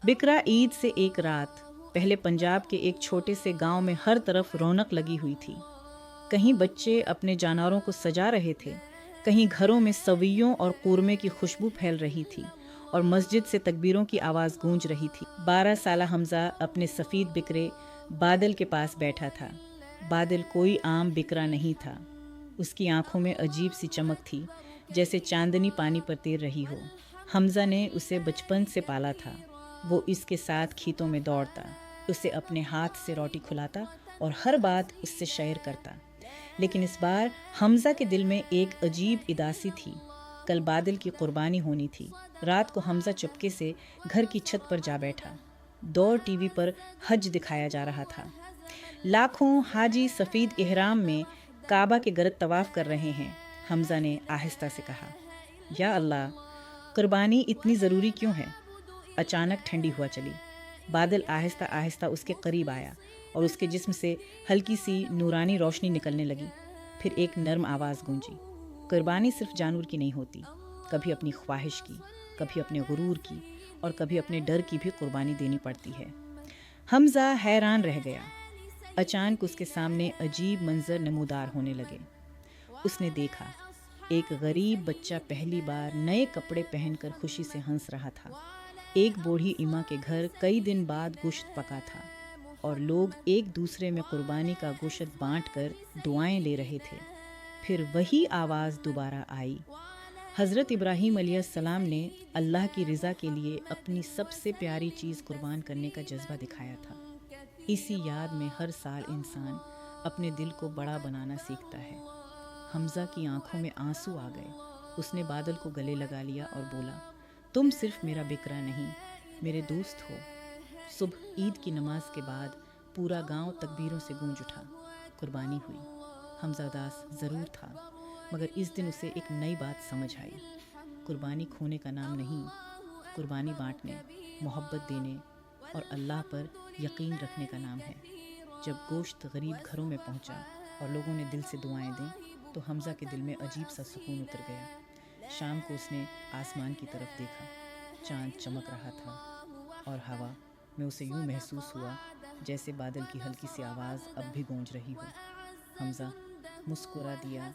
بکرا عید سے ایک رات پہلے پنجاب کے ایک چھوٹے سے گاؤں میں ہر طرف رونق لگی ہوئی تھی۔ کہیں بچے اپنے جانوروں کو سجا رہے تھے، کہیں گھروں میں سویوں اور قورمے کی خوشبو پھیل رہی تھی اور مسجد سے تکبیروں کی آواز گونج رہی تھی۔ 12 سالہ حمزہ اپنے سفید بکرے بادل کے پاس بیٹھا تھا۔ بادل کوئی عام بکرا نہیں تھا، اس کی آنکھوں میں عجیب سی چمک تھی، جیسے چاندنی پانی پر تیر رہی ہو۔ حمزہ نے اسے بچپن سے پالا تھا، وہ اس کے ساتھ کھیتوں میں دوڑتا، اسے اپنے ہاتھ سے روٹی کھلاتا اور ہر بات اس سے شیئر کرتا۔ لیکن اس بار حمزہ کے دل میں ایک عجیب اداسی تھی۔ کل بادل کی قربانی ہونی تھی۔ رات کو حمزہ چپکے سے گھر کی چھت پر جا بیٹھا۔ دور ٹی وی پر حج دکھایا جا رہا تھا۔ لاکھوں حاجی سفید احرام میں کعبہ کے گرد طواف کر رہے ہیں۔ حمزہ نے آہستہ سے کہا، یا اللہ، قربانی اتنی ضروری کیوں ہے؟ اچانک ٹھنڈی ہوا چلی۔ بادل آہستہ آہستہ اس کے قریب آیا اور اس کے جسم سے ہلکی سی نورانی روشنی نکلنے لگی۔ پھر ایک نرم آواز گونجی، قربانی صرف جانور کی نہیں ہوتی، کبھی اپنی خواہش کی، کبھی اپنے غرور کی اور کبھی اپنے ڈر کی بھی قربانی دینی پڑتی ہے۔ حمزہ حیران رہ گیا۔ اچانک اس کے سامنے عجیب منظر نمودار ہونے لگے۔ اس نے دیکھا ایک غریب بچہ پہلی بار نئے کپڑے پہن کر خوشی سے ہنس رہا تھا۔ ایک بوڑھی اماں کے گھر کئی دن بعد گوشت پکا تھا اور لوگ ایک دوسرے میں قربانی کا گوشت بانٹ کر دعائیں لے رہے تھے۔ پھر وہی آواز دوبارہ آئی۔ حضرت ابراہیم علیہ السلام نے اللہ کی رضا کے لیے اپنی سب سے پیاری چیز قربان کرنے کا جذبہ دکھایا تھا۔ اسی یاد میں ہر سال انسان اپنے دل کو بڑا بنانا سیکھتا ہے۔ حمزہ کی آنکھوں میں آنسو آ گئے۔ اس نے بادل کو گلے لگا لیا اور بولا، تم صرف میرا بکرا نہیں، میرے دوست ہو۔ صبح عید کی نماز کے بعد پورا گاؤں تکبیروں سے گونج اٹھا۔ قربانی ہوئی۔ حمزہ اداس ضرور تھا، مگر اس دن اسے ایک نئی بات سمجھ آئی۔ قربانی کھونے کا نام نہیں، قربانی بانٹنے، محبت دینے اور اللہ پر یقین رکھنے کا نام ہے۔ جب گوشت غریب گھروں میں پہنچا اور لوگوں نے دل سے دعائیں دیں تو حمزہ کے دل میں عجیب سا سکون اتر گیا۔ شام کو اس نے آسمان کی طرف دیکھا، چاند چمک رہا تھا اور ہوا میں اسے یوں محسوس ہوا جیسے بادل کی ہلکی سی آواز اب بھی گونج رہی ہو۔ حمزہ مسکرا دیا